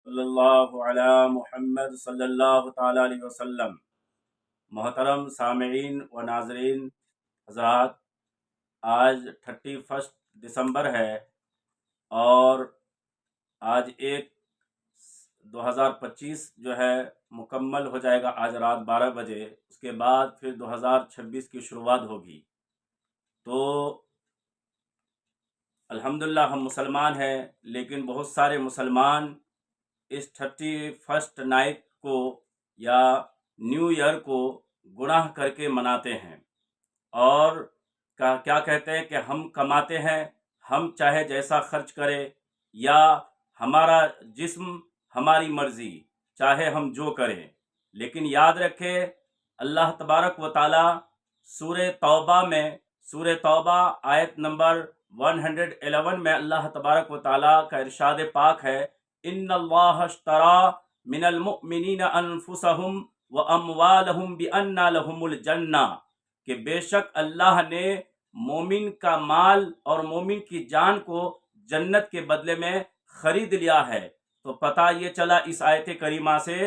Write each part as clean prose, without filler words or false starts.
صلی اللہ علی محمد صلی اللہ تعالی علیہ وسلم۔ محترم سامعین و ناظرین حضرات، آج 31 دسمبر ہے اور آج 2025 جو ہے مکمل ہو جائے گا آج رات 12 بجے۔ اس کے بعد پھر 2026 کی شروعات ہوگی۔ تو الحمدللہ ہم مسلمان ہیں، لیکن بہت سارے مسلمان اس 31 نائٹ کو یا نیو ایئر کو گناہ کر کے مناتے ہیں اور کیا کہتے ہیں کہ ہم کماتے ہیں، ہم چاہے جیسا خرچ کرے، یا ہمارا جسم ہماری مرضی، چاہے ہم جو کریں۔ لیکن یاد رکھے اللہ تبارک و تعالی سورہ توبہ آیت نمبر 111 میں اللہ تبارک و تعالی کا ارشاد پاک ہے، ان اللہ اشترى من المؤمنین انفسهم واموالهم بان لهم الجنہ، کہ بے شک اللہ نے مومن کا مال اور مومن کی جان کو جنت کے بدلے میں خرید لیا ہے۔ تو پتہ یہ چلا اس آیت کریمہ سے،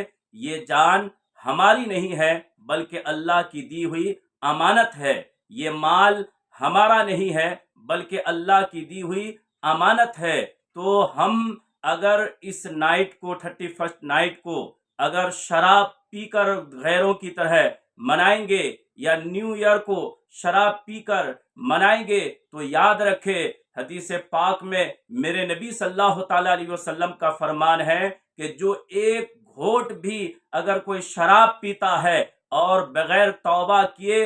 یہ جان ہماری نہیں ہے بلکہ اللہ کی دی ہوئی امانت ہے، یہ مال ہمارا نہیں ہے بلکہ اللہ کی دی ہوئی امانت ہے۔ تو ہم اگر اس نائٹ کو 31 نائٹ کو اگر شراب پی کر غیروں کی طرح منائیں گے یا نیو ایئر کو شراب پی کر منائیں گے، تو یاد رکھے حدیث پاک میں میرے نبی صلی اللہ تعالی علیہ وسلم کا فرمان ہے کہ جو ایک گھونٹ بھی اگر کوئی شراب پیتا ہے اور بغیر توبہ کیے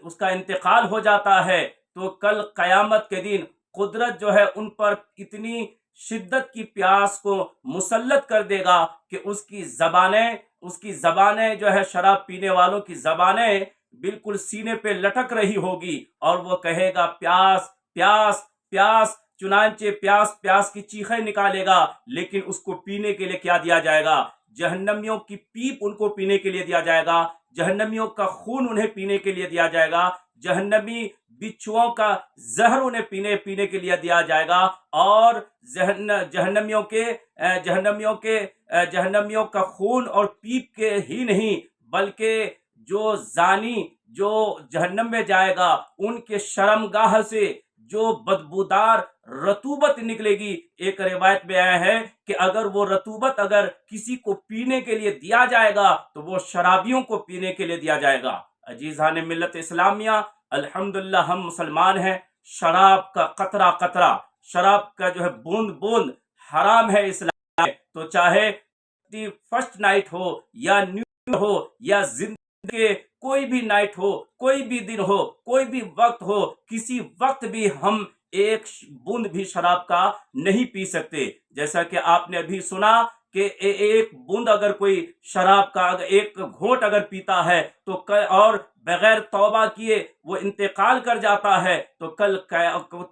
اس کا انتقال ہو جاتا ہے، تو کل قیامت کے دن قدرت جو ہے ان پر اتنی شدت کی پیاس کو مسلط کر دے گا کہ اس کی زبانیں جو ہے شراب پینے والوں کی زبانیں بالکل سینے پہ لٹک رہی ہوگی اور وہ کہے گا پیاس پیاس پیاس، چنانچہ پیاس پیاس کی چیخیں نکالے گا، لیکن اس کو پینے کے لیے کیا دیا جائے گا؟ جہنمیوں کی پیپ ان کو پینے کے لیے دیا جائے گا، جہنمیوں کا خون انہیں پینے کے لیے دیا جائے گا، جہنمی بچھوؤں کا زہر انہیں پینے کے لیے دیا جائے گا، اور جہنمیوں کا خون اور پیپ کے ہی نہیں بلکہ جو زانی جو جہنم میں جائے گا ان کے شرمگاہ سے جو بدبودار رطوبت نکلے گی۔ ایک روایت میں آیا ہے کہ اگر وہ رطوبت اگر کسی کو پینے کے لیے دیا جائے گا تو وہ شرابیوں کو پینے کے لیے دیا جائے گا۔ عزیزان ملت اسلامیہ، الحمدللہ ہم مسلمان ہیں، شراب کا قطرہ قطرہ، شراب کا جو ہے بوند بوند حرام ہے اسلام میں۔ تو چاہے 31 نائٹ ہو یا نیو ہو یا زندگی کے کوئی بھی نائٹ ہو، کوئی بھی دن ہو، کوئی بھی وقت ہو، کسی وقت بھی ہم ایک بوند بھی شراب کا نہیں پی سکتے۔ جیسا کہ آپ نے ابھی سنا کہ ایک بوند اگر کوئی شراب کا ایک گھونٹ اگر پیتا ہے تو اور بغیر توبہ کیے وہ انتقال کر جاتا ہے، تو کل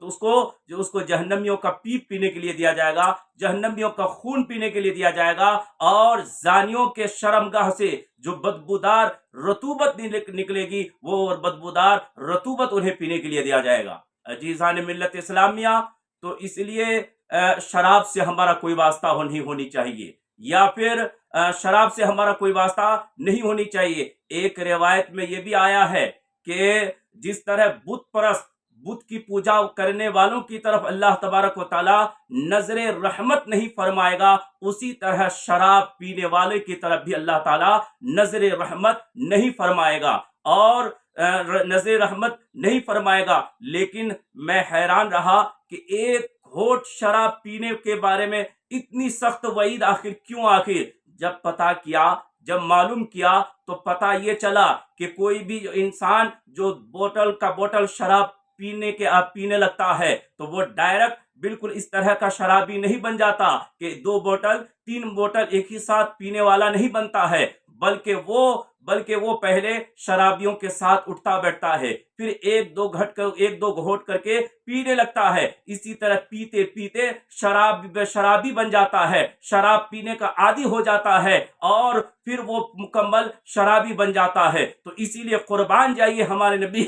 اس کو جہنمیوں کا پیپ پینے کے لیے دیا جائے گا، جہنمیوں کا خون پینے کے لیے دیا جائے گا، اور زانیوں کے شرمگاہ سے جو بدبودار رطوبت نکلے گی وہ بدبودار رطوبت انہیں پینے کے لیے دیا جائے گا۔ عزیزان ملت اسلامیہ، تو اس لیے شراب سے ہمارا کوئی واسطہ نہیں ہونی چاہیے، یا پھر شراب سے ہمارا کوئی واسطہ نہیں ہونی چاہیے۔ ایک روایت میں یہ بھی آیا ہے کہ جس طرح بت پرست، بت کی پوجا کرنے والوں کی طرف اللہ تبارک و تعالی نظر رحمت نہیں فرمائے گا، اسی طرح شراب پینے والے کی طرف بھی اللہ تعالی نظر رحمت نہیں فرمائے گا، اور نظر رحمت نہیں فرمائے گا۔ لیکن میں حیران رہا کہ ایک گھونٹ شراب پینے کے بارے میں اتنی سخت وعید آخر کیوں؟ آخر جب معلوم کیا تو پتہ یہ چلا کہ کوئی بھی انسان جو بوتل شراب پینے لگتا ہے تو وہ ڈائریکٹ بالکل اس طرح کا شرابی نہیں بن جاتا کہ 2 بوتل 3 بوتل ایک ہی ساتھ پینے والا نہیں بنتا ہے، بلکہ وہ پہلے شرابیوں کے ساتھ اٹھتا بیٹھتا ہے، پھر ایک دو گھونٹ کر کے پینے لگتا ہے، اسی طرح پیتے پیتے شرابی بن جاتا ہے، شراب پینے کا عادی ہو جاتا ہے، اور پھر وہ مکمل شرابی بن جاتا ہے۔ تو اسی لیے قربان جائیے ہمارے نبی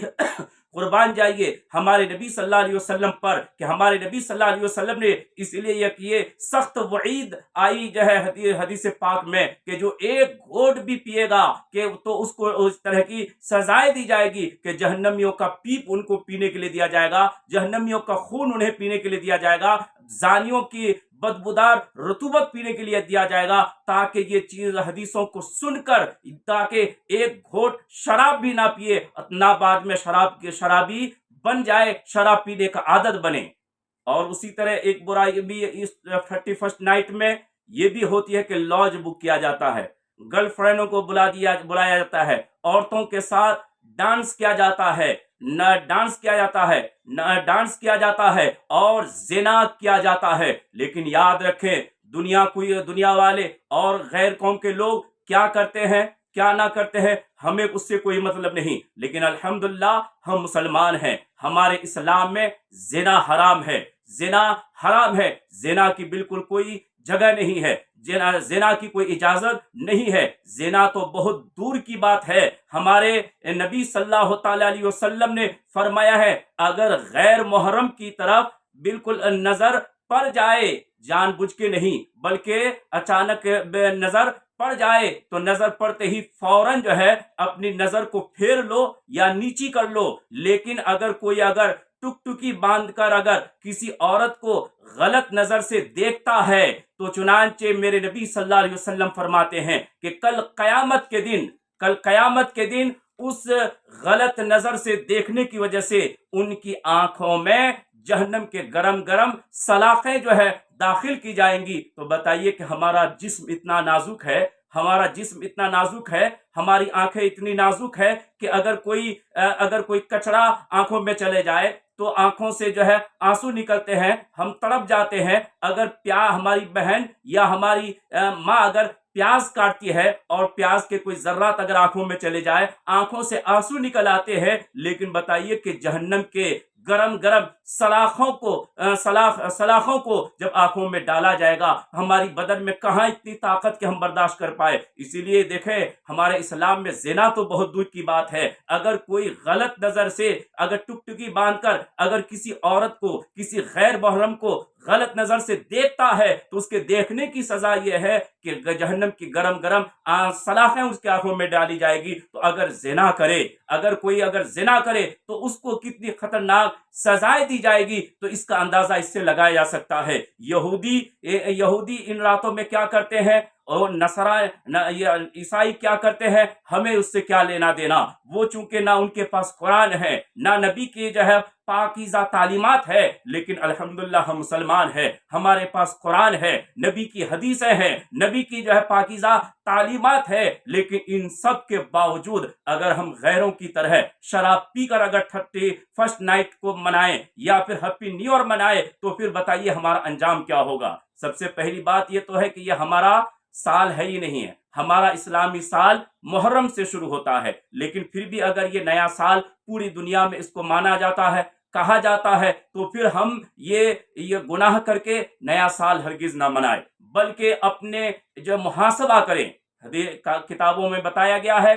قربان جائیے ہمارے نبی صلی اللہ علیہ وسلم پر کہ ہمارے نبی صلی اللہ علیہ وسلم نے اس لیے یہ سخت وعید آئی جو ہے حدیث پاک میں کہ جو ایک گھونٹ بھی پیے گا کہ تو اس کو اس طرح کی سزائیں دی جائے گی کہ جہنمیوں کا پیپ ان کو پینے کے لیے دیا جائے گا، جہنمیوں کا خون انہیں پینے کے لیے دیا جائے گا، زانیوں کی بدبودار رطوبت پینے کے لیے دیا جائے گا، تاکہ یہ چیز حدیثوں کو سن کر تاکہ ایک گھونٹ شراب بھی نہ پیے، نہ بعد میں شرابی بن جائے، شراب پینے کا عادت بنے۔ اور اسی طرح ایک برائی بھی اس 31 نائٹ میں یہ بھی ہوتی ہے کہ لاج بک کیا جاتا ہے، گرل فرینڈوں کو بلایا جاتا ہے، عورتوں کے ساتھ ڈانس کیا جاتا ہے، ڈانس کیا جاتا ہے اور زنا کیا جاتا ہے۔ لیکن یاد رکھیں دنیا والے اور غیر قوم کے لوگ کیا کرتے ہیں کیا نہ کرتے ہیں ہمیں اس سے کوئی مطلب نہیں، لیکن الحمدللہ ہم مسلمان ہیں، ہمارے اسلام میں زنا حرام ہے، زنا کی بالکل کوئی جگہ نہیں ہے، زنا کی کوئی اجازت نہیں ہے، زنا تو بہت دور کی بات ہے۔ ہمارے نبی صلی اللہ تعالی علیہ وسلم نے فرمایا ہے اگر غیر محرم کی طرف بالکل نظر پڑ جائے، جان بوجھ کے نہیں بلکہ اچانک نظر پڑ جائے تو نظر پڑتے ہی فوراً جو ہے اپنی نظر کو پھیر لو یا نیچی کر لو۔ لیکن اگر کوئی ٹکی باندھ کر اگر کسی عورت کو غلط نظر سے دیکھتا ہے تو چنانچہ میرے نبی صلی اللہ علیہ وسلم فرماتے ہیں کہ کل قیامت کے دن اس غلط نظر سے دیکھنے کی وجہ سے ان کی آنکھوں میں جہنم کے گرم گرم سلاخیں جو ہے داخل کی جائیں گی۔ تو بتائیے کہ ہمارا جسم اتنا نازک ہے، ہماری آنکھیں اتنی نازک ہے کہ اگر کوئی کچرا آنکھوں میں چلے جائے تو آنکھوں سے جو ہے آنسو نکلتے ہیں، ہم تڑپ جاتے ہیں۔ اگر ہماری بہن یا ہماری ماں اگر پیاز کاٹتی ہے اور پیاز کے کوئی ذرات اگر آنکھوں میں چلے جائے آنکھوں سے آنسو نکل آتے ہیں، لیکن بتائیے کہ جہنم کے گرم گرم سلاخوں کو جب آنکھوں میں ڈالا جائے گا ہماری بدن میں کہاں اتنی طاقت کہ ہم برداشت کر پائے۔ اسی لیے دیکھیں ہمارے اسلام میں زنا تو بہت دور کی بات ہے، اگر کوئی غلط نظر سے اگر ٹکٹکی باندھ کر اگر کسی عورت کو کسی غیر محرم کو غلط نظر سے دیکھتا ہے تو اس کے دیکھنے کی سزا یہ ہے کہ جہنم کی گرم گرم سلاخیں اس کی آنکھوں میں ڈالی جائے گی۔ تو اگر کوئی زنا کرے تو اس کو کتنی خطرناک سزائیں دی جائے گی تو اس کا اندازہ اس سے لگایا جا سکتا ہے۔ یہودی ان راتوں میں کیا کرتے ہیں اور عیسائی کیا کرتے ہیں، ہمیں اس سے کیا لینا دینا، وہ چونکہ نہ ان کے پاس قرآن ہے نہ نبی کی جو ہے پاکیزہ تعلیمات ہے، لیکن الحمدللہ ہم مسلمان ہیں، ہمارے پاس قرآن ہے، نبی کی حدیثیں ہیں، نبی کی جو ہے پاکیزہ تعلیمات ہے، لیکن ان سب کے باوجود اگر ہم غیروں کی طرح شراب پی کر اگر 31 نائٹ کو منائیں یا پھر ہیپی نیو ایئر منائیں تو پھر بتائیے ہمارا انجام کیا ہوگا۔ سب سے پہلی بات یہ تو ہے کہ یہ ہمارا سال ہے ہی نہیں ہے، ہمارا اسلامی سال محرم سے شروع ہوتا ہے، لیکن پھر بھی اگر یہ نیا سال پوری دنیا میں اس کو مانا جاتا ہے کہا جاتا ہے تو پھر ہم یہ گناہ کر کے نیا سال ہرگز نہ منائے بلکہ اپنے جو محاسبہ کریں۔ کتابوں میں بتایا گیا ہے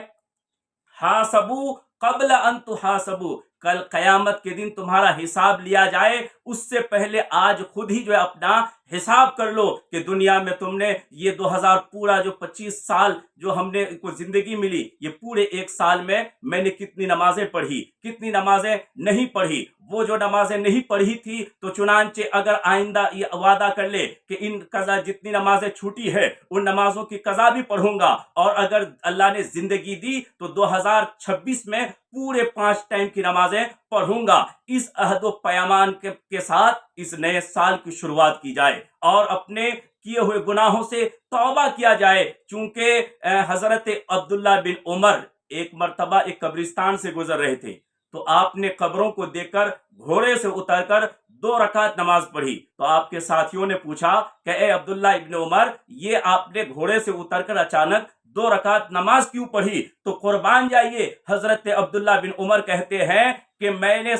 حاسبو قبل ان تحاسبو، کل قیامت کے دن تمہارا حساب لیا جائے اس سے پہلے آج خود ہی جو ہے اپنا حساب کر لو کہ دنیا میں تم نے یہ 2000 پورا جو 25 سال جو ہم نے کو زندگی ملی، یہ پورے ایک سال میں نے کتنی نمازیں پڑھی، کتنی نمازیں نہیں پڑھی۔ وہ جو نمازیں نہیں پڑھی تھی تو چنانچہ اگر آئندہ یہ وعدہ کر لے کہ ان قضا جتنی نمازیں چھوٹی ہے ان نمازوں کی قضا بھی پڑھوں گا، اور اگر اللہ نے زندگی دی تو 2026 میں پورے 5 ٹائم کی نمازیں پڑھوں گا۔ اس عہد و پیمان کے ساتھ اس نئے سال کی شروعات کی جائے اور اپنے کیے ہوئے گناہوں سے توبہ کیا جائے، چونکہ حضرت عبداللہ بن عمر ایک مرتبہ ایک قبرستان سے گزر رہے تھے تو آپ نے قبروں کو دیکھ کر گھوڑے سے اتر کر 2 رکعت نماز پڑھی، تو آپ کے ساتھیوں نے پوچھا کہ اے عبداللہ ابن عمر، یہ آپ نے گھوڑے سے اتر کر اچانک 2 رکعت نماز کیوں پڑھی؟ تو قربان جائیے حضرت عبداللہ بن عمر کہتے ہیں کہ میں نے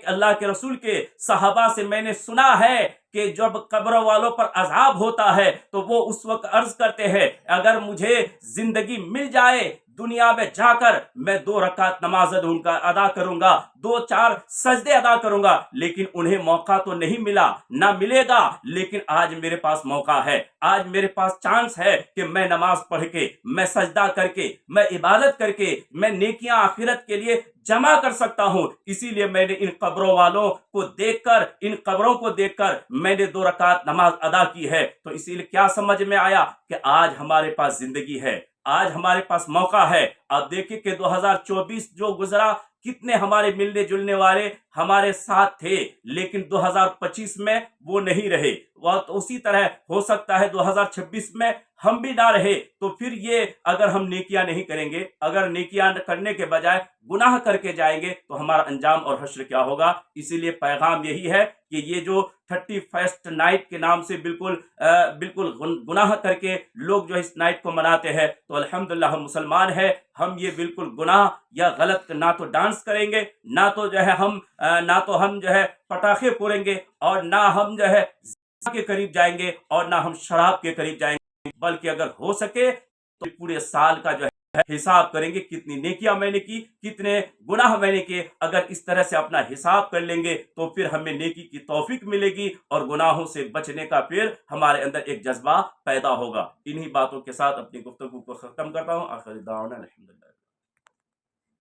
اللہ کے رسول کے صحابہ سے میں نے سنا ہے کہ جب قبر والوں پر عذاب ہوتا ہے تو وہ اس وقت عرض کرتے ہیں اگر مجھے زندگی مل جائے دنیا میں جا کر میں 2 رکعت نماز ان کا ادا کروں گا، 2-4 سجدے ادا کروں گا، لیکن انہیں موقع تو نہیں ملا، نہ ملے گا، لیکن آج میرے پاس موقع ہے، آج میرے پاس چانس ہے کہ میں نماز پڑھ کے، میں سجدہ کر کے، میں عبادت کر کے، میں نیکیاں آخرت کے لیے جمع کر سکتا ہوں۔ اسی لیے میں نے ان قبروں والوں کو دیکھ کر، ان قبروں کو دیکھ کر میں نے 2 رکعت نماز ادا کی ہے۔ تو اسی لیے کیا سمجھ میں آیا کہ آج ہمارے پاس زندگی ہے، آج ہمارے پاس موقع ہے۔ اب دیکھیں کہ 2024 جو گزرا کتنے ہمارے ملنے جلنے والے ہمارے ساتھ تھے، لیکن 2025 میں وہ نہیں رہے، اسی طرح ہو سکتا ہے 2026 میں ہم بھی نہ رہے۔ تو پھر یہ اگر ہم نیکیاں نہیں کریں گے، اگر نیکیاں کرنے کے بجائے گناہ کر کے جائیں گے تو ہمارا انجام اور حشر کیا ہوگا؟ اسی لیے پیغام یہی ہے کہ یہ جو 31 نائٹ کے نام سے بالکل گناہ کر کے لوگ جو اس نائٹ کو مناتے ہیں، تو الحمدللہ ہم مسلمان ہیں، ہم یہ بالکل گناہ یا غلط نہ تو ڈانس کریں گے، نہ تو ہم جو ہے پٹاخے پھوڑیں گے، اور نہ ہم جو ہے زنا کے قریب جائیں گے، اور نہ ہم شراب کے قریب جائیں گے، بلکہ اگر ہو سکے تو پورے سال کا جو ہے حساب کریں گے، کتنی نیکیاں میں نے کی، کتنے گناہ میں نے کیے۔ اگر اس طرح سے اپنا حساب کر لیں گے تو پھر ہمیں نیکی کی توفیق ملے گی، اور گناہوں سے بچنے کا پھر ہمارے اندر ایک جذبہ پیدا ہوگا۔ انہی باتوں کے ساتھ اپنی گفتگو کو ختم کرتا ہوں۔ آخر دعوانا الحمدللہ۔